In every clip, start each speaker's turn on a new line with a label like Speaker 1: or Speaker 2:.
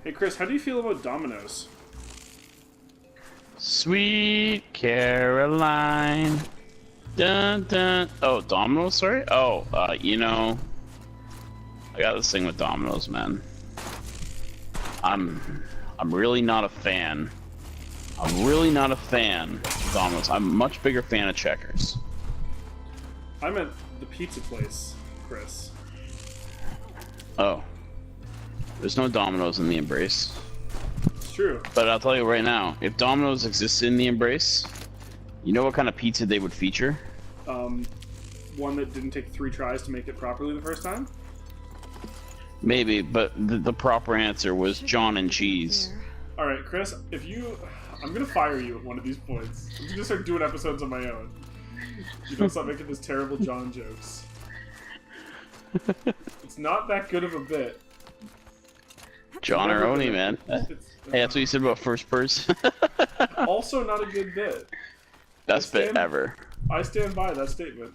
Speaker 1: Hey Chris, how do you feel about Domino's?
Speaker 2: Sweet Caroline. Dun dun. Oh, Domino's, sorry? Oh, you know, I got this thing with Domino's, man. I'm really not a fan. I'm really not a fan of Domino's. I'm a much bigger fan of Checkers.
Speaker 1: I'm at the pizza place, Chris.
Speaker 2: Oh. There's no Domino's in the Embrace.
Speaker 1: It's true.
Speaker 2: But I'll tell you right now, if Domino's existed in the Embrace, you know what kind of pizza they would feature?
Speaker 1: One that didn't take 3 tries to make it properly the first time?
Speaker 2: Maybe, but the proper answer was John and cheese.
Speaker 1: Alright, Chris, if you... I'm gonna fire you at one of these points. I'm gonna start doing episodes on my own. You don't stop making this terrible John jokes. It's not that good of a bit.
Speaker 2: John or Oni, man. Hey, that's what you said about first person.
Speaker 1: Also not a good bit.
Speaker 2: Best bit ever.
Speaker 1: I stand by that statement.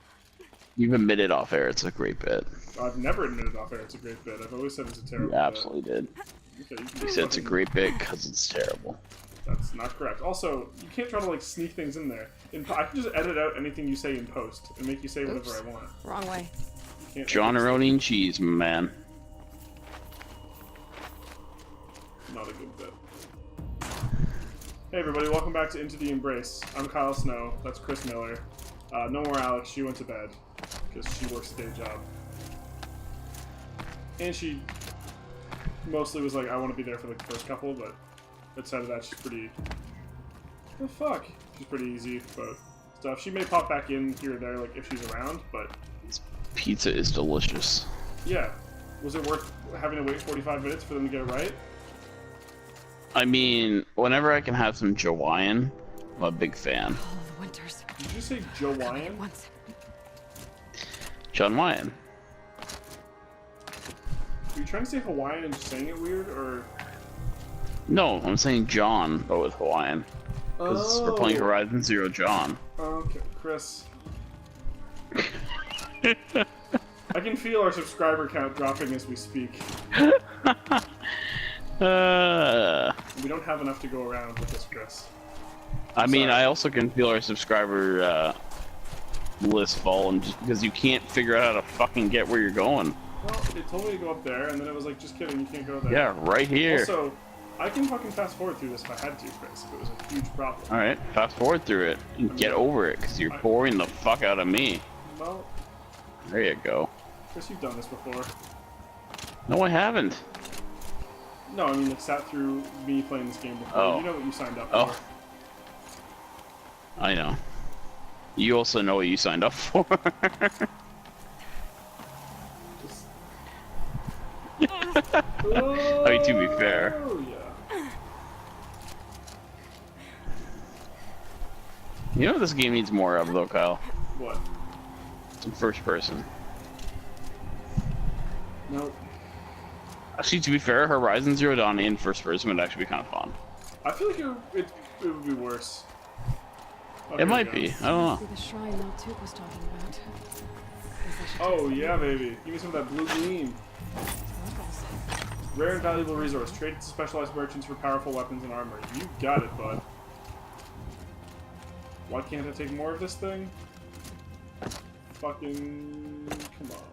Speaker 2: You've admitted off air it's a great bit.
Speaker 1: I've never admitted off air it's a great bit. I've always said it's a terrible
Speaker 2: You absolutely did.
Speaker 1: Okay,
Speaker 2: You said it's a great bit because it's terrible.
Speaker 1: That's not correct. Also, you can't try to like sneak things in there. I can just edit out anything you say in post and make you say whatever I want.
Speaker 3: Wrong way.
Speaker 2: John or Oni and cheese, my man.
Speaker 1: Not a good bit. Hey everybody, welcome back to Into the Embrace. I'm Kyle Snow, that's Chris Miller. No more Alex, she went to bed, because she works a day job. And she mostly was like, I want to be there for like the first couple, but outside of that she's pretty... the fuck? She's pretty easy about stuff. She may pop back in here or there, like if she's around, but...
Speaker 2: This pizza is delicious.
Speaker 1: Yeah. Was it worth having to wait 45 minutes for them to get it right?
Speaker 2: I mean, whenever I can have some Hawaiian, I'm a big fan.
Speaker 3: Oh, the winters.
Speaker 1: Did you say Hawaiian?
Speaker 2: John Wyan.
Speaker 1: Are you trying to say Hawaiian and just saying it weird, or...?
Speaker 2: No, I'm saying John, but with Hawaiian. Because we're playing Horizon Zero John.
Speaker 1: Okay, Chris. I can feel our subscriber count dropping as we speak. We don't have enough to go around with this, Chris.
Speaker 2: I mean, I also can feel our subscriber list falling just because you can't figure out how to fucking get where you're going.
Speaker 1: Well, it told me to go up there, and then it was like, just kidding, you can't go there.
Speaker 2: Yeah, right here.
Speaker 1: Also, I can fucking fast forward through this if I had to, Chris, if it was a huge problem.
Speaker 2: Alright, fast forward through it and get over it, because you're boring the fuck out of me.
Speaker 1: Well...
Speaker 2: There you go.
Speaker 1: Chris, you've done this before.
Speaker 2: No, I haven't.
Speaker 1: No, I mean, like, sat through me playing this game before.
Speaker 2: Oh.
Speaker 1: You know what you signed up for.
Speaker 2: I know. You also know what you signed up for. I mean, to be fair.
Speaker 1: Oh, yeah.
Speaker 2: You know what this game needs more of, though, Kyle?
Speaker 1: What?
Speaker 2: Some first person.
Speaker 1: Nope.
Speaker 2: Actually, to be fair, Horizon Zero Dawn in first person would actually be kind of fun.
Speaker 1: I feel like it would be worse.
Speaker 2: It might be. I don't know.
Speaker 3: The shrine Maltuk was talking about.
Speaker 1: Oh, yeah, baby. Give me some of that blue gleam. Rare and valuable resource. Traded to specialized merchants for powerful weapons and armor. You got it, bud. Why can't I take more of this thing? Fucking... come on.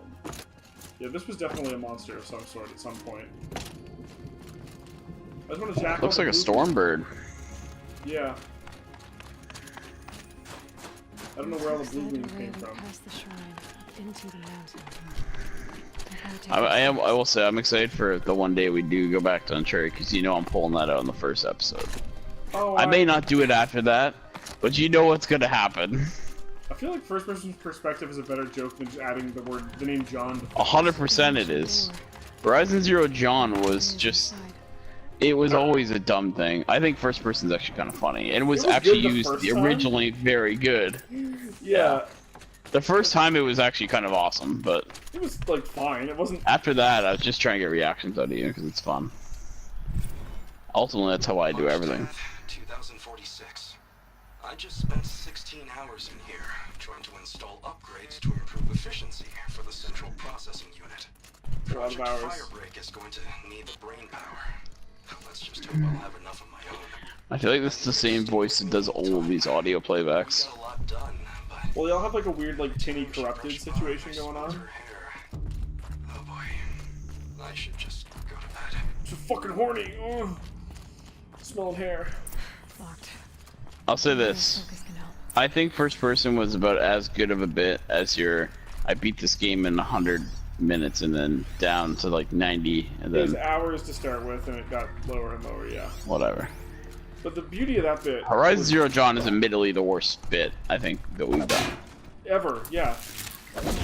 Speaker 1: Yeah, this was definitely a monster of some sort at some point. I just want to jack.
Speaker 2: Looks like a storm bird.
Speaker 1: Yeah. I don't know where all the blue gleams came from.
Speaker 2: I will say I'm excited for the one day we do go back to Uncharted, because you know I'm pulling that out in the first episode.
Speaker 1: Oh,
Speaker 2: I may not do it after that, but you know what's gonna happen.
Speaker 1: I feel like first person's perspective is a better joke than just adding the name John.
Speaker 2: 100% it is. Horizon Zero John was just... It was always a dumb thing. I think first person's actually kind of funny. And it was actually used originally very good.
Speaker 1: Yeah.
Speaker 2: The first time it was actually kind of awesome, but...
Speaker 1: It was, like, fine. It wasn't...
Speaker 2: After that, I was just trying to get reactions out of you, because it's fun. Ultimately, that's how I do everything.
Speaker 4: 2046. I just spent 16 hours in here trying to install upgrades to improve efficiency for the central processing unit.
Speaker 1: A lot of
Speaker 4: Project
Speaker 1: hours.
Speaker 4: Firebreak is going to need the brain power. Let's just hope I'll have enough of my own.
Speaker 2: I feel like this is the same voice that does all of these audio
Speaker 4: We
Speaker 2: playbacks.
Speaker 4: got a lot done, but
Speaker 1: Well, y'all have like a weird like tinny corrupted situation going on.
Speaker 4: her hair. Oh boy. I should just go to bed.
Speaker 1: It's fucking horny. Ugh. Smelling hair.
Speaker 3: Locked.
Speaker 2: I'll say this.
Speaker 3: Focus can help.
Speaker 2: I think first person was about as good of a bit as your I beat this game in 100 minutes and then down to like 90 and
Speaker 1: It was
Speaker 2: then
Speaker 1: hours to start with, and it got lower and lower. Yeah.
Speaker 2: whatever.
Speaker 1: But the beauty of that bit.
Speaker 2: Horizon
Speaker 1: was
Speaker 2: Zero Dawn is admittedly the worst bit I think that we've done.
Speaker 1: ever. Yeah.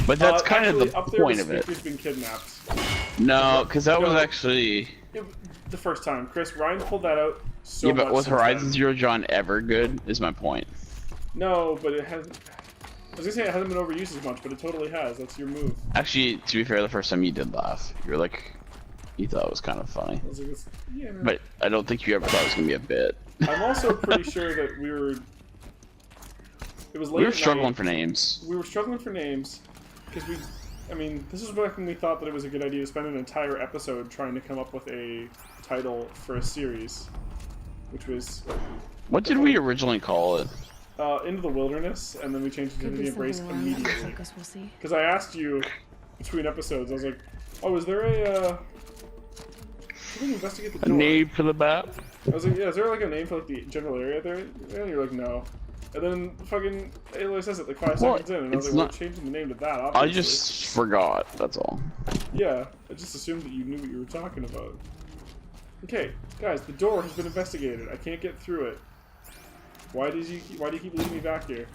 Speaker 2: But that's kind
Speaker 1: actually,
Speaker 2: of
Speaker 1: up
Speaker 2: the
Speaker 1: there
Speaker 2: point
Speaker 1: with
Speaker 2: of it.
Speaker 1: Speaker's been kidnapped.
Speaker 2: No, because that was
Speaker 1: No.
Speaker 2: actually
Speaker 1: The first time, Chris Ryan pulled that out so
Speaker 2: yeah.
Speaker 1: much.
Speaker 2: But was
Speaker 1: since
Speaker 2: Horizon
Speaker 1: then.
Speaker 2: Zero Dawn ever good? Is my point.
Speaker 1: No, but it hasn't. I was gonna say it hasn't been overused as much, but it totally has. That's your move.
Speaker 2: Actually, to be fair, the first time you did laugh, you were like, you thought it was kind of funny.
Speaker 1: I was like, yeah.
Speaker 2: But I don't think you ever thought it was gonna be a bit.
Speaker 1: I'm also pretty sure that we were. It was late.
Speaker 2: We were
Speaker 1: at
Speaker 2: struggling
Speaker 1: night.
Speaker 2: for names.
Speaker 1: We were struggling for names because we. I mean, this is back when we thought that it was a good idea to spend an entire episode trying to come up with a title for a series, which was
Speaker 2: What did we originally call it?
Speaker 1: Into the Wilderness, and then we changed it to
Speaker 3: Could
Speaker 1: the
Speaker 3: be
Speaker 1: Embrace
Speaker 3: something along that
Speaker 1: immediately.
Speaker 3: focus. We'll see.
Speaker 1: Because I asked you between episodes, I was like, "Oh, is there a? Can we investigate the
Speaker 2: A
Speaker 1: door?"
Speaker 2: name for the map?
Speaker 1: I was like, "Yeah, is there like a name for like the general area there?" And you're like, "No." And then fucking Aloy says it like 5
Speaker 2: Well,
Speaker 1: seconds in, and I was
Speaker 2: it's
Speaker 1: like,
Speaker 2: not-
Speaker 1: "We're changing the name to that."
Speaker 2: I
Speaker 1: Obviously.
Speaker 2: just forgot, that's all.
Speaker 1: Yeah, I just assumed that you knew what you were talking about. Okay, guys, the door has been investigated. I can't get through it. Why do you keep leaving me back here?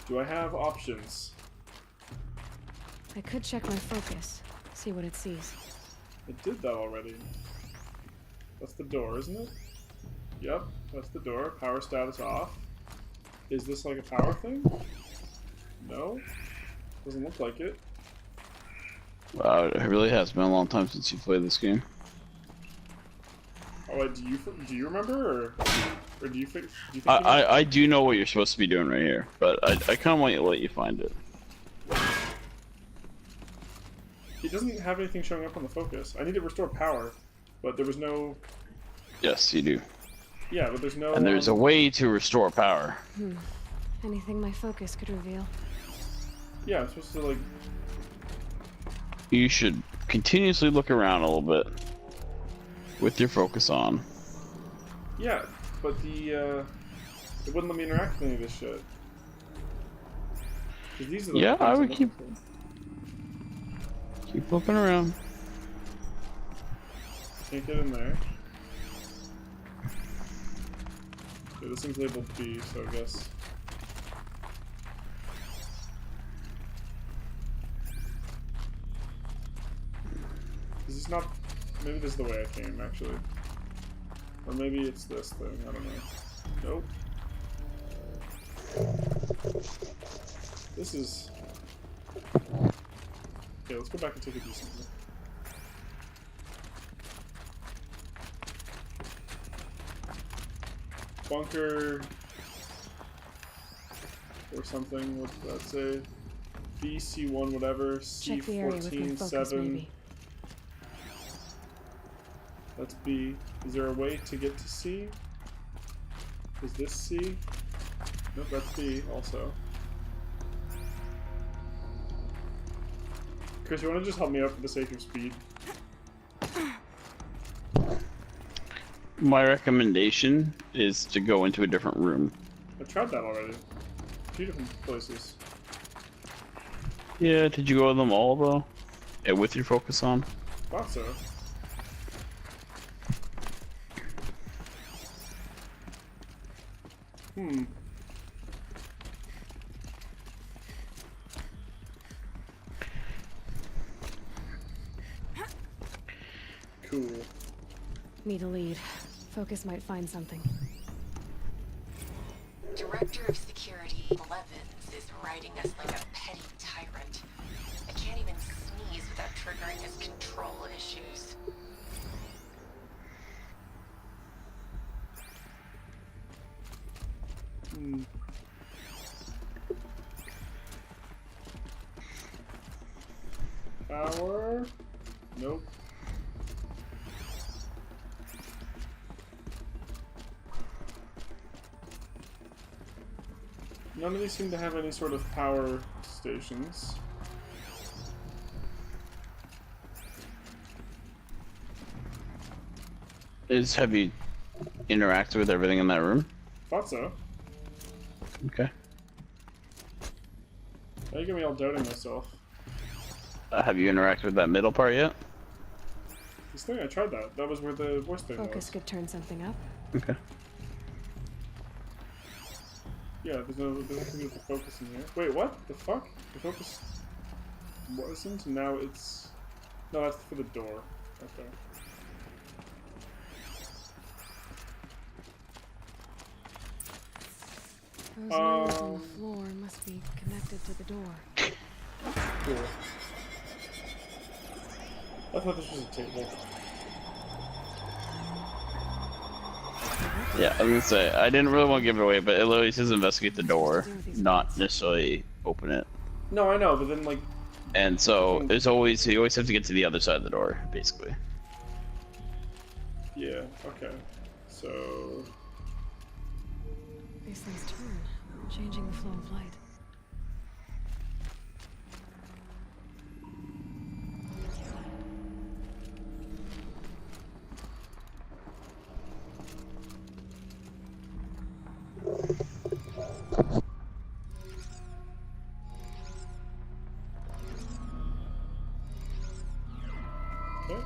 Speaker 1: Do I have options?
Speaker 3: I could check my focus, see what it sees.
Speaker 1: It did that already. That's the door, isn't it? Yep, that's the door. Power status off. Is this like a power thing? No. Doesn't look like it.
Speaker 2: Wow, it really has been a long time since you played this game.
Speaker 1: Oh, do you remember, or do you think?
Speaker 2: I do know what you're supposed to be doing right here, but I kind of want to let you find it.
Speaker 1: It doesn't have anything showing up on the focus. I need to restore power, but there was no.
Speaker 2: Yes, you do.
Speaker 1: Yeah, but there's no.
Speaker 2: And there's a way to restore power.
Speaker 3: Anything my focus could reveal.
Speaker 1: Yeah, I'm supposed to like.
Speaker 2: You should continuously look around a little bit with your focus on.
Speaker 1: Yeah, but the it wouldn't let me interact with any of this shit. 'Cause these are the
Speaker 2: Yeah,
Speaker 1: things
Speaker 2: I
Speaker 1: I'm
Speaker 2: would
Speaker 1: looking
Speaker 2: keep looking around.
Speaker 1: for. Can't get in there. Okay, this thing's labeled B, so I guess. Is this not? Maybe this is the way I came, actually. Or maybe it's this thing, I don't know. Nope. This is... Okay, let's go back and take a decent look. Bunker... Or something, what's that say? BC1 whatever,
Speaker 3: Check the area with my
Speaker 1: C14
Speaker 3: focus,
Speaker 1: 7.
Speaker 3: maybe.
Speaker 1: That's B. Is there a way to get to C? Is this C? Nope, that's B also. Chris, you want to just help me out for the sake of speed?
Speaker 2: My recommendation is to go into a different room.
Speaker 1: I tried that already. 2 different places.
Speaker 2: Yeah, did you go to them all though? Yeah, with your focus on?
Speaker 1: Thought so. Hmm. Cool.
Speaker 3: Me to lead. Focus might find something.
Speaker 5: Director of Security Blevins is riding us like a petty tyrant. Considering his control issues.
Speaker 1: Hmm. Power? Nope. None of these seem to have any sort of power stations.
Speaker 2: Have you interacted with everything in that room?
Speaker 1: Thought so.
Speaker 2: Okay.
Speaker 1: Now you get me all doubting myself.
Speaker 2: Have you interacted with that middle part yet?
Speaker 1: This thing, I tried that. That was where the voice thing
Speaker 3: Focus
Speaker 1: was.
Speaker 3: could turn something up.
Speaker 2: Okay.
Speaker 1: Yeah, there's nothing to do with the focus in here. Wait, what? The fuck? The focus wasn't? Now it's... No, that's for the door. Okay.
Speaker 3: Those nails on the floor must be connected to the door.
Speaker 1: Cool. I thought this was a table.
Speaker 2: Yeah, I was gonna say, I didn't really want to give it away, but it literally says investigate the door, not necessarily open it.
Speaker 1: No, I know, but then, like...
Speaker 2: And so, you always have to get to the other side of the door, basically.
Speaker 1: Yeah, okay. So...
Speaker 3: These things turn, changing the flow of light.
Speaker 1: Okay.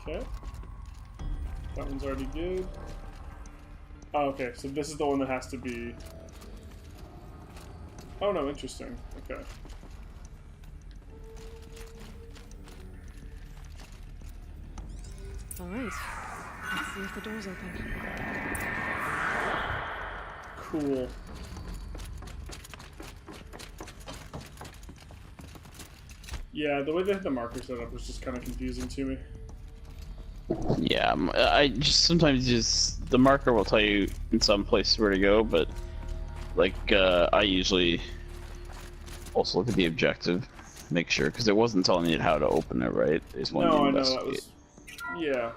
Speaker 1: Okay. That one's already good. Oh, okay, so this is the one that has to be... Oh no, interesting. Okay.
Speaker 3: Alright, let's see if the door's open.
Speaker 1: Cool. Yeah, the way they had the marker set up was just kind of confusing to me.
Speaker 2: Yeah, I just sometimes the marker will tell you in some places where to go, but like I usually also look at the objective, make sure, because it wasn't telling you how to open it, right? It's one
Speaker 1: No,
Speaker 2: to
Speaker 1: I know,
Speaker 2: investigate.
Speaker 1: that was... Yeah.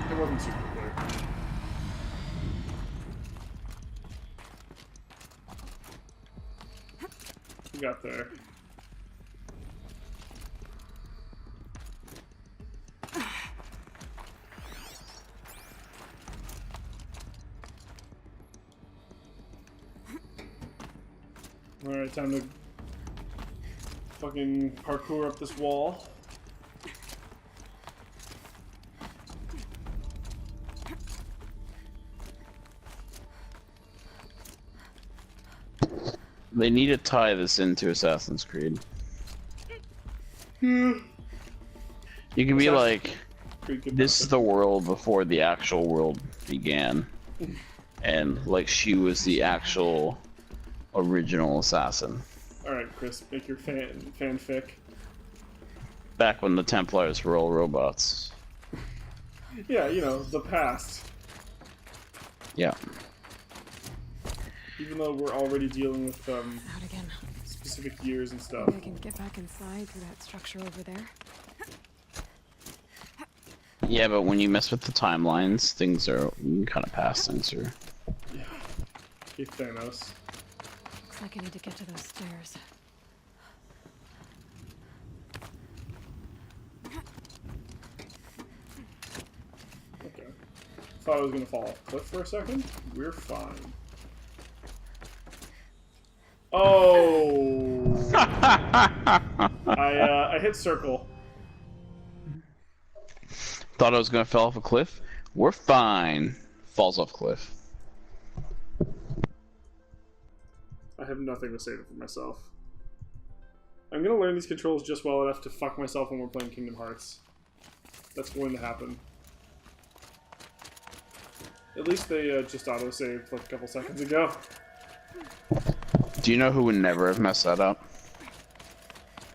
Speaker 1: It wasn't super clear. We got there. Alright, time to fucking parkour up this wall.
Speaker 2: They need to tie this into Assassin's Creed. You can be like, this is the world before the actual world began. And like she was the actual original assassin.
Speaker 1: Alright, Chris, make your fanfic.
Speaker 2: Back when the Templars were all robots.
Speaker 1: Yeah, you know, the past.
Speaker 2: Yeah.
Speaker 1: Even though we're already dealing with
Speaker 3: Out again.
Speaker 1: specific years and stuff.
Speaker 3: Maybe I can get back inside through that structure over there.
Speaker 2: Yeah, but when you mess with the timelines, things are, you can kind of pass things through.
Speaker 1: Yeah. Hey, Thanos.
Speaker 3: Looks like I need to get to those stairs.
Speaker 1: Okay. Thought I was gonna fall off a cliff for a second. We're fine. Oh! I hit circle.
Speaker 2: Thought I was gonna fall off a cliff? We're fine. Falls off cliff.
Speaker 1: I have nothing to say for myself. I'm gonna learn these controls just well enough to fuck myself when we're playing Kingdom Hearts. That's going to happen. At least they just auto-saved like a couple seconds ago.
Speaker 2: Do you know who would never have messed that up?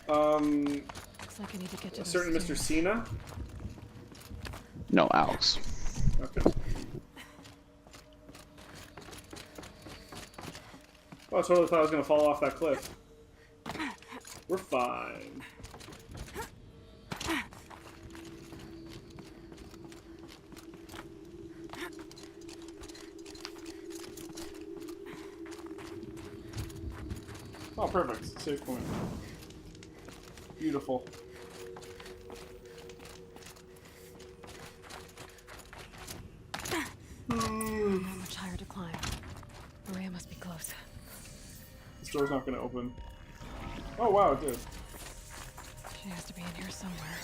Speaker 3: Looks like I need to get to
Speaker 1: A
Speaker 3: those
Speaker 1: certain Mr.
Speaker 3: stairs.
Speaker 1: Cena?
Speaker 2: No, Alex.
Speaker 1: Okay. Oh, I totally thought I was gonna fall off that cliff. We're fine. Oh, perfect. Save point. Beautiful.
Speaker 3: How much higher to climb? Maria must be close.
Speaker 1: This door's not gonna open. Oh wow, it did.
Speaker 3: She has to be in here somewhere.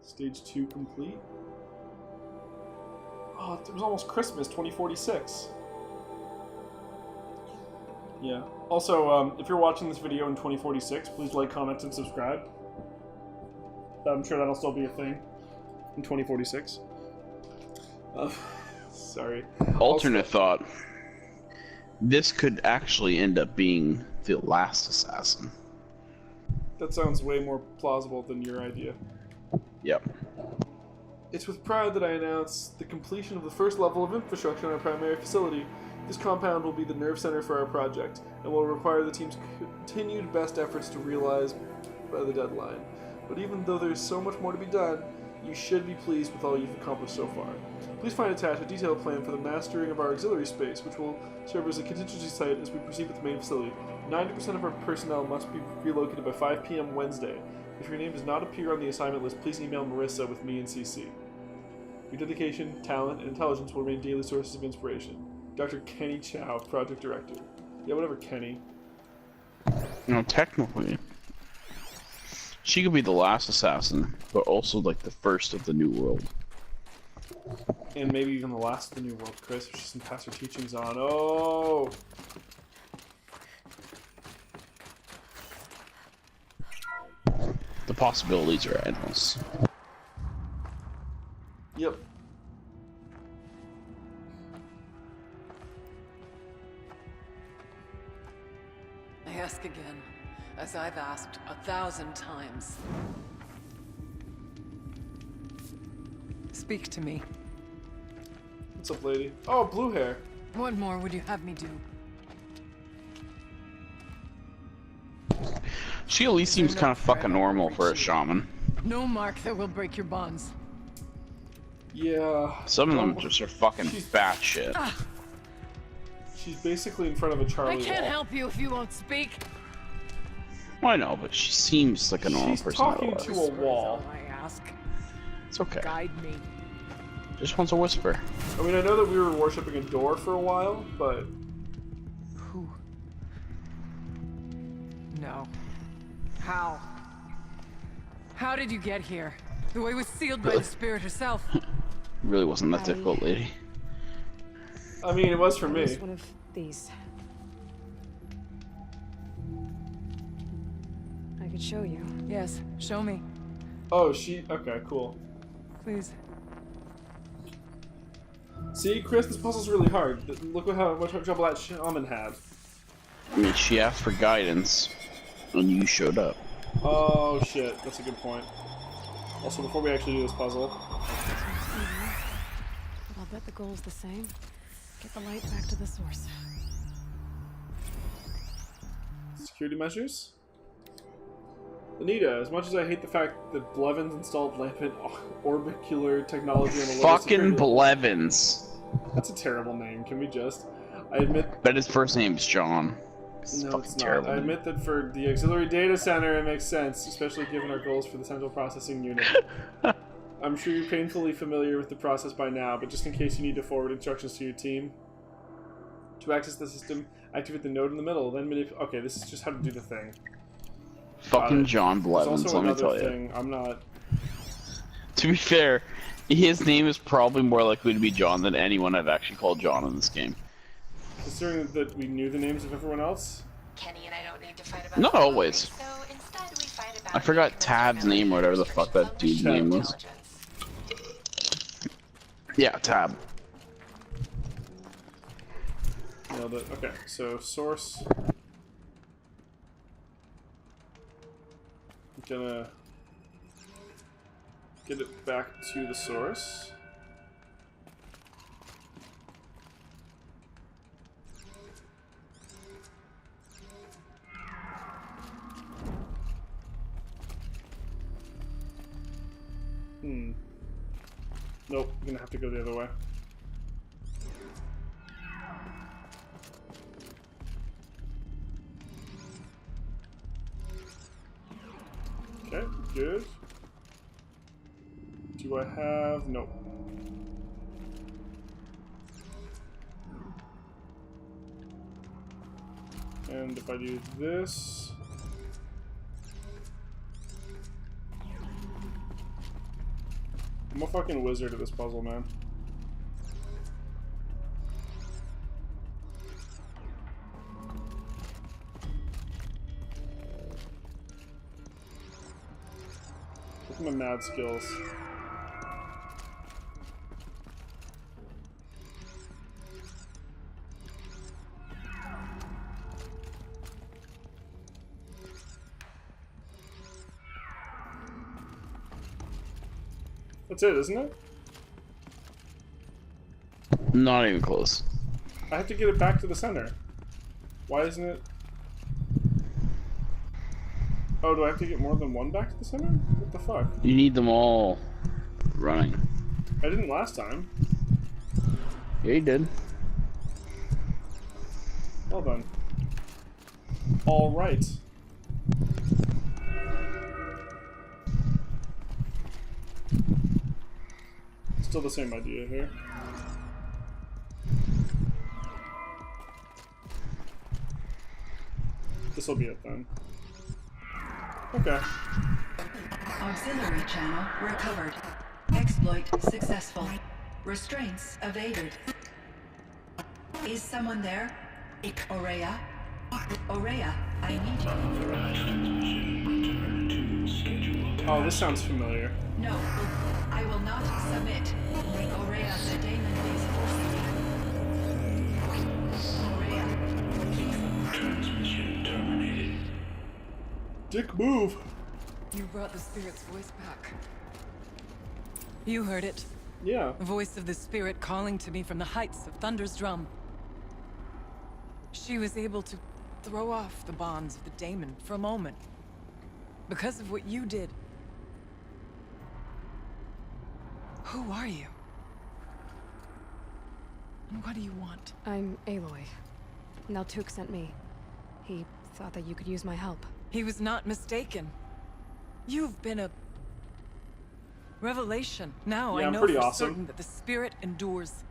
Speaker 1: Stage 2 complete. Oh, it was almost Christmas, 2046. Yeah. Also, if you're watching this video in 2046, please like, comment, and subscribe. I'm sure that'll still be a thing in 2046. Sorry.
Speaker 2: Alternate thought. This could actually end up being the last assassin.
Speaker 1: That sounds way more plausible than your idea.
Speaker 2: Yep.
Speaker 1: It's with pride that I announce the completion of the first level of infrastructure in our primary facility. This compound will be the nerve center for our project, and will require the team's continued best efforts to realize by the deadline. But even though there's so much more to be done, you should be pleased with all you've accomplished so far. Please find attached a detailed plan for the mastering of our auxiliary space, which will serve as a contingency site as we proceed with the main facility. 90% of our personnel must be relocated by 5 p.m. Wednesday. If your name does not appear on the assignment list, please email Marissa with me and CC. Your dedication, talent, and intelligence will remain daily sources of inspiration. Dr. Kenny Chow, Project Director. Yeah, whatever, Kenny.
Speaker 2: No, technically, she could be the last assassin, but also like the first of the New World.
Speaker 1: And maybe even the last of the New World, Chris, which doesn't pass her teachings on. Oh!
Speaker 2: The possibilities are endless.
Speaker 1: Yep.
Speaker 5: I ask again, as I've asked 1,000 times. Speak to me.
Speaker 1: What's up, lady? Oh, blue hair.
Speaker 5: What more would you have me do?
Speaker 2: She at least seems
Speaker 5: no
Speaker 2: kind of
Speaker 5: threat
Speaker 2: fucking
Speaker 5: I
Speaker 2: normal
Speaker 5: can
Speaker 2: for a
Speaker 5: reach you?
Speaker 2: shaman.
Speaker 5: No mark that will break your bonds.
Speaker 1: Yeah.
Speaker 2: Some of them just are fucking batshit.
Speaker 1: She's basically in front of a Charlie
Speaker 5: I can't
Speaker 1: wall.
Speaker 5: help you if you won't speak.
Speaker 2: Well, I know, but she seems like a normal
Speaker 1: She's
Speaker 2: person.
Speaker 1: talking
Speaker 2: otherwise.
Speaker 1: to a wall.
Speaker 5: That's all I ask.
Speaker 2: It's okay.
Speaker 5: Guide me.
Speaker 2: Just wants a whisper.
Speaker 1: I mean, I know that we were worshipping a door for a while, but
Speaker 5: Who? No. How? How did you get here? The way was sealed by the spirit herself.
Speaker 2: Really wasn't that
Speaker 3: I-
Speaker 2: difficult, lady.
Speaker 1: I mean, it was for
Speaker 3: Use
Speaker 1: me.
Speaker 3: one of these. I could show you.
Speaker 5: Yes, show me,
Speaker 1: Oh, okay, cool.
Speaker 5: please.
Speaker 1: See, Chris, this puzzle's really hard. Look at how much trouble that shaman had.
Speaker 2: I mean, she asked for guidance, and you showed up.
Speaker 1: Oh shit, that's a good point. Also, before we actually do this puzzle,
Speaker 3: But I'll bet the goal's the same. Get the light back to the source.
Speaker 1: security measures. Anita, as much as I hate the fact that Blevins installed rampant orbicular technology on the lower
Speaker 2: Fucking
Speaker 1: security level-
Speaker 2: Blevins.
Speaker 1: That's a terrible name. Can we just? I admit.
Speaker 2: But his first name's John. It's
Speaker 1: No,
Speaker 2: fucking
Speaker 1: it's not.
Speaker 2: terrible.
Speaker 1: I admit that for the auxiliary data center, it makes sense, especially given our goals for the central processing unit. I'm sure you're painfully familiar with the process by now, but just in case you need to forward instructions to your team. To access the system, activate the node in the middle, then manipulate. Okay, this is just how to do the thing.
Speaker 2: Fucking John
Speaker 1: There's
Speaker 2: Blevins,
Speaker 1: also
Speaker 2: let me
Speaker 1: another
Speaker 2: tell you.
Speaker 1: thing. I'm not.
Speaker 2: To be fair, his name is probably more likely to be John than anyone I've actually called John in this game.
Speaker 1: Considering that we knew the names of everyone else.
Speaker 6: Kenny and I don't need to fight about
Speaker 2: Not
Speaker 6: the
Speaker 2: always.
Speaker 6: boundaries, so instead we fight about
Speaker 2: I forgot Tab's name or whatever the fuck that dude's
Speaker 1: Tab.
Speaker 2: name was. Yeah, Tab.
Speaker 1: Nailed it. Okay, so source. I'm gonna get it back to the source. Nope, I'm gonna have to go the other way. Okay, good. Do I have... Nope. And if I do this... I'm a fucking wizard at this puzzle, man. Look at my mad skills. That's it, isn't it?
Speaker 2: Not even close.
Speaker 1: I have to get it back to the center. Why isn't it... Oh, do I have to get more than one back to the center? What the fuck?
Speaker 2: You need them all running.
Speaker 1: I didn't last time.
Speaker 2: Yeah, you did.
Speaker 1: Well done. Alright. Still the same idea here. This will be it then. Okay.
Speaker 6: Auxiliary channel recovered. Exploit successful. Restraints evaded. Is someone there? Aurea? Aurea, I need you.
Speaker 1: Oh, this sounds familiar.
Speaker 6: No, I will not submit. Aurea, the daemon is forcing me. Aurea.
Speaker 4: Transmission terminated.
Speaker 1: Dick move.
Speaker 5: You brought the spirit's voice back. You heard it.
Speaker 1: Yeah.
Speaker 5: The voice of the spirit calling to me from the heights of Thunder's drum. She was able to throw off the bonds of the daemon for a moment. Because of what you did. Who are you? And what do you want?
Speaker 3: I'm Aloy. Naltuk sent me. He thought that you could use my help.
Speaker 5: He was not mistaken. You've been a revelation. Now
Speaker 1: Yeah,
Speaker 5: I
Speaker 1: I'm
Speaker 5: know
Speaker 1: pretty
Speaker 5: for
Speaker 1: awesome.
Speaker 5: certain that the spirit endures.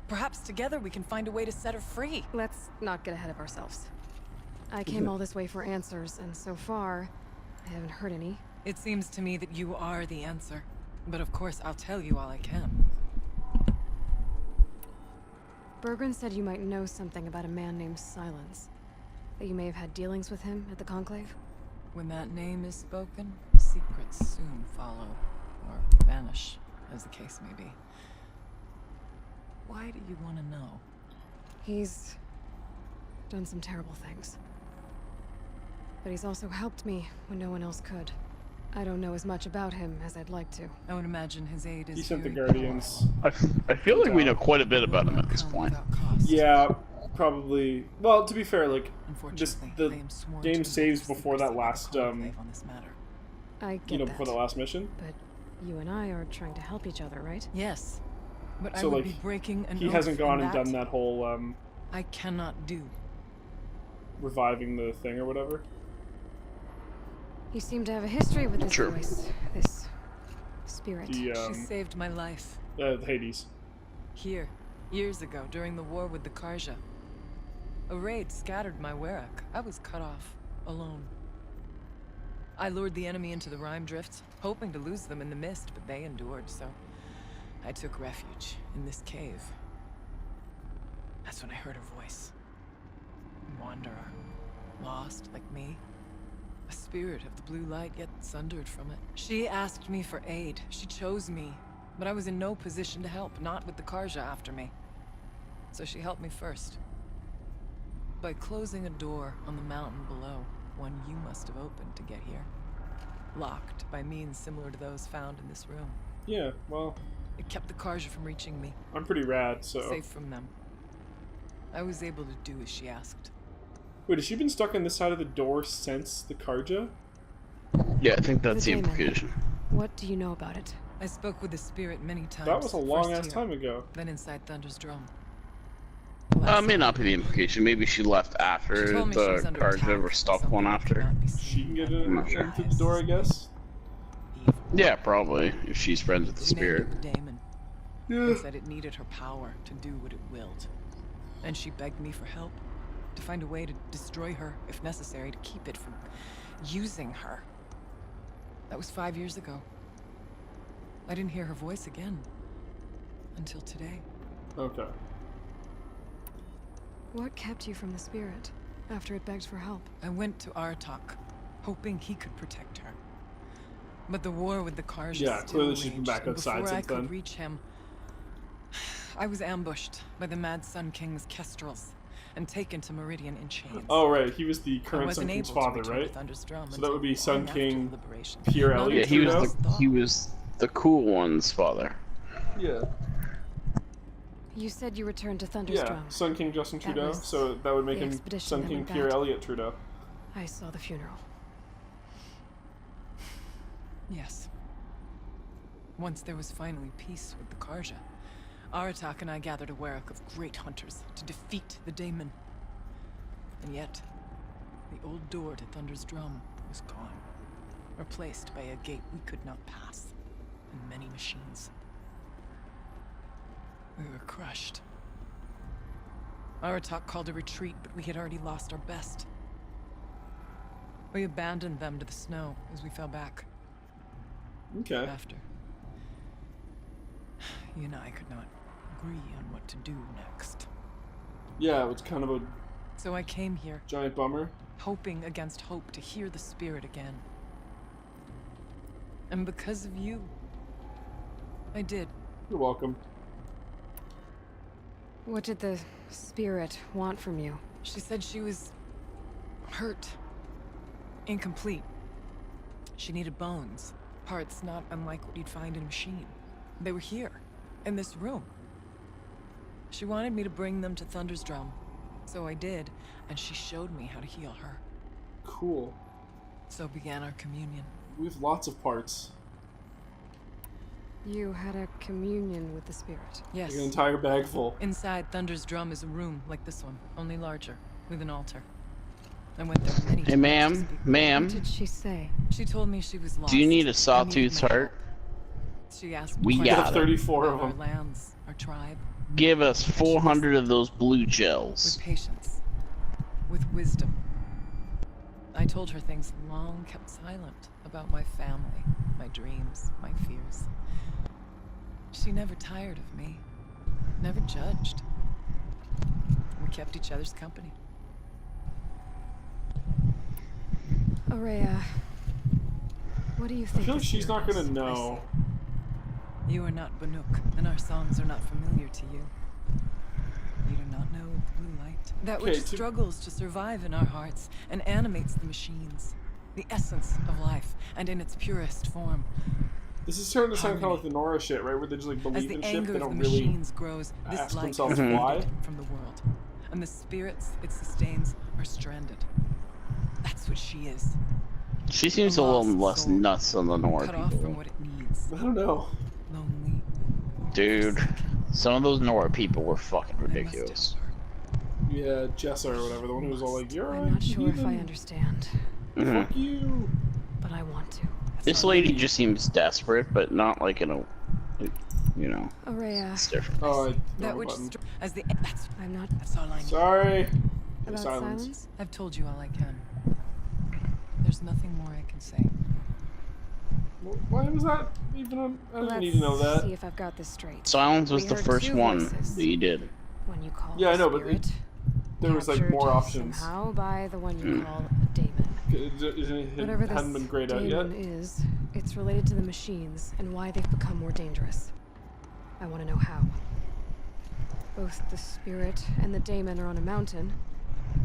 Speaker 5: Perhaps together we can find a way to set her free.
Speaker 3: Let's not get ahead of ourselves. I came all this way for answers, and so far, I haven't heard any.
Speaker 5: It seems to me that you are the answer. But of course, I'll tell you all I can.
Speaker 3: Bergren said you might know something about a man named Silence. That you may have had dealings with him at the Conclave?
Speaker 5: When that name is spoken, secrets soon follow. Or vanish, as the case may be. Why do you want to know?
Speaker 3: He's done some terrible things. But he's also helped me when no one else could. I don't know as much about him as I'd like to.
Speaker 5: I would imagine his aid is
Speaker 1: He sent the
Speaker 5: very
Speaker 1: Guardians.
Speaker 2: I feel like we know quite a bit about him at this
Speaker 5: come
Speaker 2: point.
Speaker 5: without cost.
Speaker 1: Yeah, probably. Well, to be fair, like,
Speaker 5: Unfortunately,
Speaker 1: the
Speaker 5: I am sworn
Speaker 1: game
Speaker 5: to
Speaker 1: saves
Speaker 5: the
Speaker 1: before that
Speaker 5: secrecy of the
Speaker 1: last,
Speaker 5: Conclave on this matter.
Speaker 3: I get
Speaker 1: you know,
Speaker 3: that.
Speaker 1: before the last mission.
Speaker 3: But you and I are trying to help each other, right?
Speaker 5: Yes, but I
Speaker 1: So,
Speaker 5: would
Speaker 1: like,
Speaker 5: be breaking an
Speaker 1: he
Speaker 5: oath,
Speaker 1: hasn't gone and
Speaker 5: that
Speaker 1: done that whole,
Speaker 5: I cannot do.
Speaker 1: reviving the thing or whatever.
Speaker 3: You seem to have a history with this
Speaker 2: True.
Speaker 3: voice. This spirit.
Speaker 1: The,
Speaker 5: She saved my life.
Speaker 1: Hades.
Speaker 5: Here, years ago, during the war with the Karja. A raid scattered my Werak. I was cut off, alone. I lured the enemy into the Rime Drift, hoping to lose them in the mist, but they endured, so I took refuge in this cave. That's when I heard her voice. Wanderer. Lost, like me. A spirit of the blue light yet sundered from it. She asked me for aid. She chose me. But I was in no position to help, not with the Karja after me. So she helped me first. By closing a door on the mountain below, one you must have opened to get here. Locked by means similar to those found in this room.
Speaker 1: Yeah, well,
Speaker 5: It kept the Karja from reaching me.
Speaker 1: I'm pretty rad, so...
Speaker 5: Safe from them. I was able to do as she asked.
Speaker 1: Wait, has she been stuck on this side of the door since the Karja?
Speaker 2: Yeah, I think that's the
Speaker 3: daemon.
Speaker 2: implication.
Speaker 3: What do you know about it?
Speaker 5: I spoke with the spirit many times.
Speaker 1: That was a long
Speaker 5: first
Speaker 1: ass
Speaker 5: here,
Speaker 1: time ago.
Speaker 5: Then inside Thunder's drum.
Speaker 2: May not be the implication. Maybe she left after
Speaker 5: She told me she
Speaker 2: the
Speaker 5: was under
Speaker 2: Karja
Speaker 5: attack
Speaker 2: or
Speaker 5: by
Speaker 2: stopped
Speaker 5: something
Speaker 2: one
Speaker 5: that
Speaker 2: after.
Speaker 5: cannot be
Speaker 1: She
Speaker 5: seen
Speaker 1: can get
Speaker 5: by
Speaker 1: in
Speaker 2: not sure.
Speaker 1: through the door, I guess.
Speaker 5: evil.
Speaker 2: Yeah, probably, if she's friends with the
Speaker 5: She named
Speaker 2: spirit.
Speaker 5: it the daemon.
Speaker 1: Yeah.
Speaker 5: And said it needed her power to do what it willed. And she begged me for help. To find a way to destroy her, if necessary, to keep it from using her. That was 5 years ago. I didn't hear her voice again. Until today.
Speaker 1: Okay.
Speaker 3: What kept you from the spirit after it begged for help?
Speaker 5: I went to Artok, hoping he could protect her. But the war with the Karja
Speaker 1: Yeah,
Speaker 5: still
Speaker 1: clearly she's been
Speaker 5: raged,
Speaker 1: back
Speaker 5: and
Speaker 1: outside
Speaker 5: before I
Speaker 1: since
Speaker 5: could
Speaker 1: then.
Speaker 5: reach him, I was ambushed by the Mad Sun King's kestrels and taken to Meridian in chains.
Speaker 1: Oh, right, he was the
Speaker 5: I
Speaker 1: current Sun
Speaker 5: wasn't
Speaker 1: King's
Speaker 5: able to
Speaker 1: father,
Speaker 5: return
Speaker 1: right?
Speaker 5: to Thunder's Drum
Speaker 1: So that would be
Speaker 5: until
Speaker 1: Sun
Speaker 5: long after
Speaker 1: King
Speaker 5: the liberation.
Speaker 1: Pierre
Speaker 5: Not
Speaker 1: Elliott
Speaker 2: Yeah, he was
Speaker 1: Trudeau?
Speaker 5: until
Speaker 2: he was the cool one's father.
Speaker 1: Yeah.
Speaker 3: You said you returned to
Speaker 1: Yeah,
Speaker 3: Thunderstrom.
Speaker 1: Sun King Justin
Speaker 3: That
Speaker 1: Trudeau,
Speaker 3: was
Speaker 1: so that would make
Speaker 3: the
Speaker 1: him
Speaker 3: expedition
Speaker 1: Sun
Speaker 3: that
Speaker 1: King
Speaker 3: went
Speaker 1: Pierre
Speaker 3: bad.
Speaker 1: Elliott Trudeau.
Speaker 3: I saw the funeral.
Speaker 5: Yes. Once there was finally peace with the Karja, Aratak and I gathered a Warwick of great hunters to defeat the daemon. And yet, the old door to Thunder's Drum was gone, replaced by a gate we could not pass, and many machines. We were crushed. Aratak called a retreat, but we had already lost our best. We abandoned them to the snow as we fell back.
Speaker 1: Okay.
Speaker 5: After. You and I could not agree on what to do next.
Speaker 1: Yeah, it was kind of a
Speaker 5: So I came here,
Speaker 1: giant bummer.
Speaker 5: hoping against hope to hear the spirit again. And because of you, I did.
Speaker 1: You're welcome.
Speaker 3: What did the spirit want from you?
Speaker 5: She said she was hurt, incomplete. She needed bones, parts not unlike what you'd find in a machine. They were here, in this room. She wanted me to bring them to Thunder's Drum, so I did, and she showed me how to heal her.
Speaker 1: Cool.
Speaker 5: So began our communion.
Speaker 1: We have lots of parts.
Speaker 3: You had a communion with the spirit.
Speaker 5: Yes.
Speaker 1: Like an entire bag full.
Speaker 5: Inside Thunder's Drum is a room like this one, only larger, with an altar. I went there many
Speaker 2: Hey,
Speaker 5: times to
Speaker 2: ma'am,
Speaker 5: speak with her.
Speaker 2: ma'am,
Speaker 3: What did she say?
Speaker 5: She told me she was lost.
Speaker 2: do you need a
Speaker 5: and
Speaker 2: sawtooth
Speaker 5: needed my
Speaker 2: heart?
Speaker 5: help. She asked
Speaker 2: We
Speaker 5: questions
Speaker 2: got it.
Speaker 1: 34 of
Speaker 5: about
Speaker 1: them.
Speaker 5: our lands, our tribe,
Speaker 2: Give us 400 of those blue
Speaker 5: with
Speaker 2: gels.
Speaker 5: patience, with wisdom. I told her things long kept silent about my family, my dreams, my fears. She never tired of me, never judged. We kept each other's company.
Speaker 3: Aurea, what do you
Speaker 1: I
Speaker 3: think?
Speaker 1: feel like
Speaker 3: the
Speaker 1: she's not
Speaker 3: spirit
Speaker 1: gonna
Speaker 3: is?
Speaker 1: know.
Speaker 5: You are not Banuk, and our songs are not familiar to you. You do not know of the blue light. That
Speaker 1: Okay,
Speaker 5: which
Speaker 1: to-
Speaker 5: struggles to survive in our hearts and animates the machines. The essence of life, and in its purest form.
Speaker 1: This is starting to sound kind of like
Speaker 5: Harmony.
Speaker 1: the Nora shit, right? Where they just like
Speaker 5: As
Speaker 1: believe
Speaker 5: the
Speaker 1: in shit,
Speaker 5: anger
Speaker 1: they
Speaker 5: of the
Speaker 1: don't really
Speaker 5: machines grows, this
Speaker 1: ask
Speaker 5: light
Speaker 1: themselves
Speaker 5: is
Speaker 1: why.
Speaker 5: faded from the world. And the spirits it sustains are stranded. That's what she is.
Speaker 2: She seems a
Speaker 5: A
Speaker 2: little
Speaker 5: lost
Speaker 2: less
Speaker 5: soul.
Speaker 2: nuts than the Nora
Speaker 5: Cut off from
Speaker 2: people.
Speaker 5: what it needs.
Speaker 1: I don't know.
Speaker 5: Lonely.
Speaker 2: Dude, some of those Nora people were fucking
Speaker 5: I must
Speaker 2: ridiculous.
Speaker 5: help her.
Speaker 1: Yeah, Jessa or whatever, the one who was all like, "You're
Speaker 3: I'm not sure if I
Speaker 1: heathen.
Speaker 3: understand,
Speaker 2: Mhm.
Speaker 1: Fuck you."
Speaker 3: but I want to.
Speaker 2: This lady just seems desperate, but not like in a, like, you know,
Speaker 3: Aurea,
Speaker 2: it's different.
Speaker 1: Oh, I
Speaker 5: That
Speaker 1: wrong
Speaker 5: which
Speaker 1: button.
Speaker 5: as the
Speaker 3: I'm not
Speaker 5: that's all I need.
Speaker 1: Sorry.
Speaker 3: about
Speaker 1: Silence.
Speaker 3: silence.
Speaker 5: I've told you all I can. There's nothing more I can say.
Speaker 1: Why was that even on? I didn't
Speaker 3: Let's
Speaker 1: need to know that.
Speaker 3: see if I've got this straight.
Speaker 2: Silence was
Speaker 3: We
Speaker 2: the
Speaker 3: heard
Speaker 2: first
Speaker 3: two
Speaker 2: one
Speaker 3: voices.
Speaker 2: that you did.
Speaker 3: When you call
Speaker 1: Yeah, I
Speaker 3: the
Speaker 1: know, but
Speaker 3: spirit,
Speaker 1: There was like
Speaker 3: captured
Speaker 1: more options.
Speaker 3: somehow by the one you call a daemon.
Speaker 1: It
Speaker 3: Whatever
Speaker 1: hadn't
Speaker 3: this
Speaker 1: been grayed out yet.
Speaker 3: daemon is, it's related to the machines and why they've become more dangerous. I want to know how. Both the spirit and the daemon are on a mountain,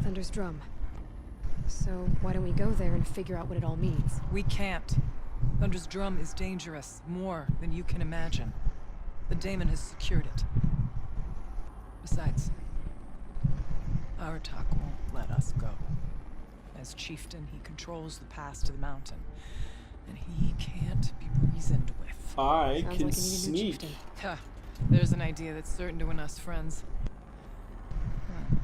Speaker 3: Thunder's Drum. So why don't we go there and figure out what it all means?
Speaker 5: We can't. Thunder's Drum is dangerous, more than you can imagine. The daemon has secured it. Besides, Aratak won't let us go. As chieftain, he controls the pass to the mountain, and he can't be reasoned with.
Speaker 1: I
Speaker 3: Sounds
Speaker 1: can
Speaker 3: like you need a new
Speaker 1: sneak.
Speaker 3: chieftain.
Speaker 5: Huh. There's an idea that's certain to win us friends. Huh.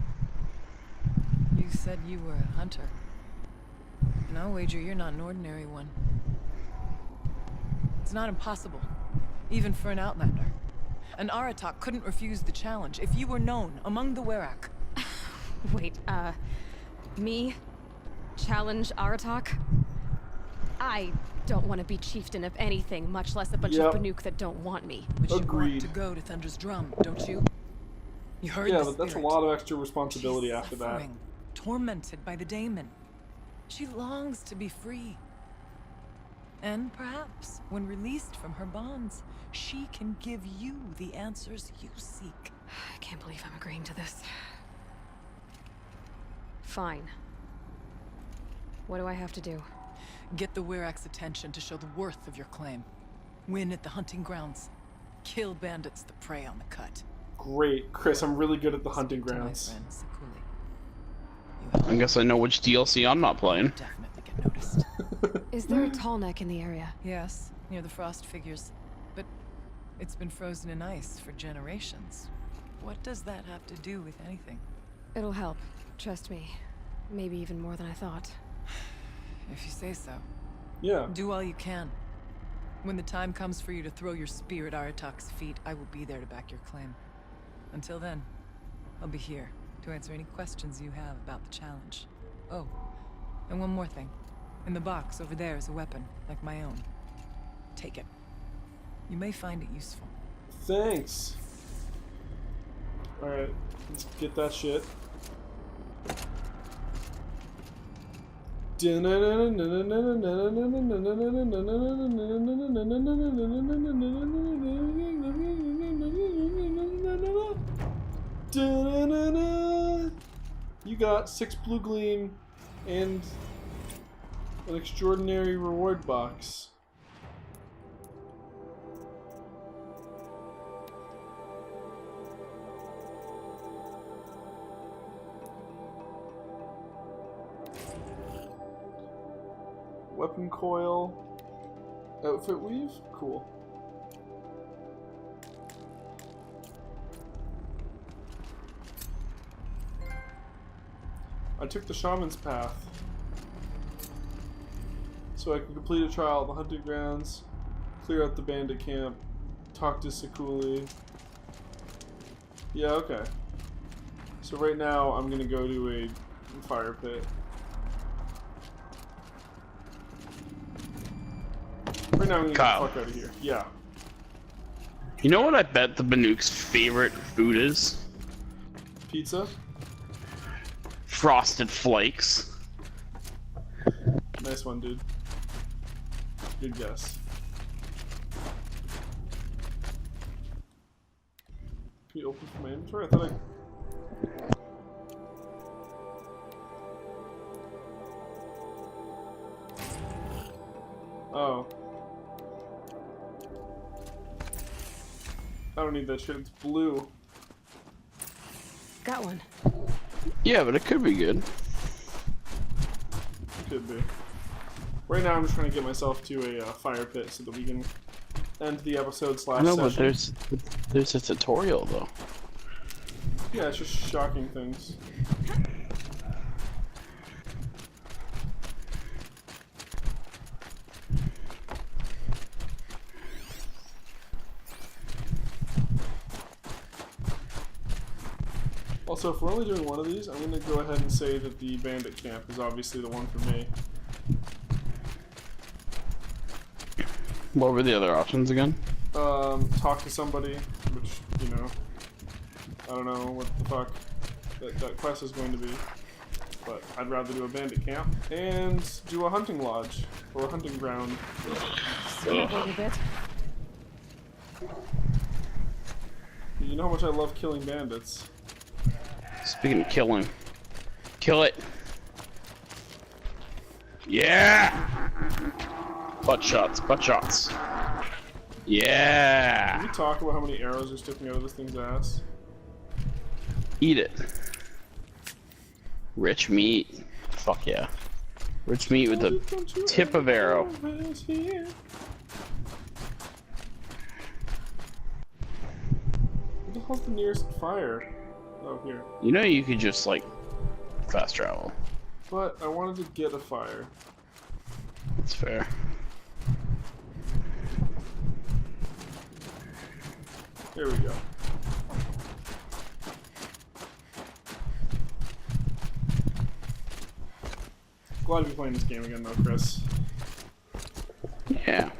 Speaker 5: You said you were a hunter. And I'll wager you're not an ordinary one. It's not impossible, even for an outlander. An Aratak couldn't refuse the challenge if you were known among the Werak.
Speaker 3: Wait, me? Challenge Aratak? I don't want to be chieftain of anything, much less a bunch
Speaker 1: Yep.
Speaker 3: of Banuk that don't want me.
Speaker 5: But you
Speaker 1: Agreed.
Speaker 5: want to go to Thunder's Drum, don't you? You heard
Speaker 1: Yeah,
Speaker 5: the
Speaker 1: but that's a
Speaker 5: spirit.
Speaker 1: lot of extra responsibility
Speaker 5: She's
Speaker 1: after that.
Speaker 5: suffering, tormented by the daemon. She longs to be free. And perhaps, when released from her bonds, she can give you the answers you seek.
Speaker 3: I can't believe I'm agreeing to this. Fine. What do I have to do?
Speaker 5: Get the Werak's attention to show the worth of your claim. Win at the hunting grounds. Kill bandits that prey on the cut.
Speaker 1: Great, Chris. I'm really good at the hunting
Speaker 5: To my
Speaker 1: grounds.
Speaker 5: friend Sakuli. You help
Speaker 2: I guess I know which DLC I'm not playing.
Speaker 5: definitely get noticed.
Speaker 3: Is there a tall neck in the area?
Speaker 5: Yes, near the frost figures. But it's been frozen in ice for generations. What does that have to do with anything?
Speaker 3: It'll help. Trust me. Maybe even more than I thought.
Speaker 5: If you say so.
Speaker 1: Yeah.
Speaker 5: Do all you can. When the time comes for you to throw your spear at Aratak's feet, I will be there to back your claim. Until then, I'll be here to answer any questions you have about the challenge. Oh, and one more thing. In the box over there is a weapon, like my own. Take it. You may find it useful.
Speaker 1: Thanks. Alright, let's get that shit. You got 6 blue gleam and an extraordinary reward box. Weapon coil, outfit weave, cool. I took the shaman's path, so I can complete a trial at the hunting grounds, clear out the bandit camp, talk to Sakuli. Yeah, okay. So right now I'm gonna go to a fire pit. Right now I'm gonna
Speaker 2: Kyle.
Speaker 1: get the fuck out of here. Yeah.
Speaker 2: You know what I bet the Banuk's favorite food is?
Speaker 1: Pizza?
Speaker 2: Frosted Flakes.
Speaker 1: Nice one, dude. Good guess. Can you open from my inventory? I thought Oh. I don't need that shit, it's blue.
Speaker 3: Got one.
Speaker 2: Yeah, but it could be good.
Speaker 1: Could be. Right now I'm just trying to get myself to a fire pit so that we can end the episode slash
Speaker 2: No,
Speaker 1: session.
Speaker 2: but there's a tutorial though.
Speaker 1: Yeah, it's just shocking things. Also, if we're only doing one of these, I'm going to go ahead and say that the bandit camp is obviously the one for me.
Speaker 2: What were the other options again?
Speaker 1: Talk to somebody, which, you know, I don't know what the fuck that quest is going to be. but I'd rather do a bandit camp and do a hunting lodge or a hunting ground.
Speaker 3: A bit.
Speaker 1: You know how much I love killing bandits.
Speaker 2: Speaking of killing, kill it. Yeah. Butt shots. Butt shots.
Speaker 1: Can
Speaker 2: Yeah.
Speaker 1: we talk about how many arrows are sticking out of this thing's ass?
Speaker 2: Eat it. Rich meat. Fuck yeah. Rich meat with the tip of arrow.
Speaker 1: Where the hell's the nearest fire? Oh, here.
Speaker 2: You know you could just like fast travel.
Speaker 1: But I wanted to get a fire.
Speaker 2: That's fair.
Speaker 1: There we go. Glad to be playing this game again though, Chris.
Speaker 2: Yeah.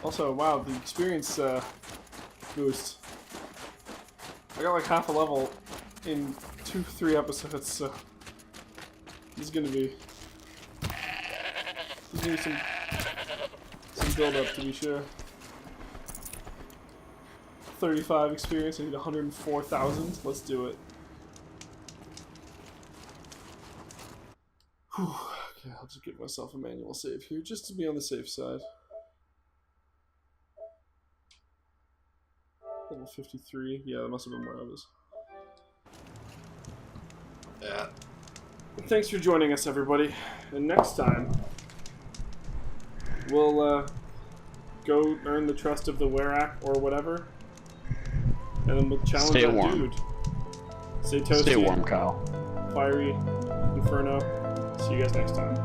Speaker 1: Also, wow, the experience boost. I got like half a level in 2-3 episodes, so this is gonna be some build up to be sure. 35 experience, I need 104,000. Let's do it. Whew. Okay, I'll just give myself a manual save here, just to be on the safe side. Level 53. Yeah, that must have been where I was. Yeah. Thanks for joining us, everybody. And next time, we'll go earn the trust of the Werak or whatever, and then we'll challenge
Speaker 2: Stay
Speaker 1: that
Speaker 2: warm.
Speaker 1: dude. Stay toasty.
Speaker 2: Stay warm, Kyle.
Speaker 1: Fiery Inferno. See you guys next time.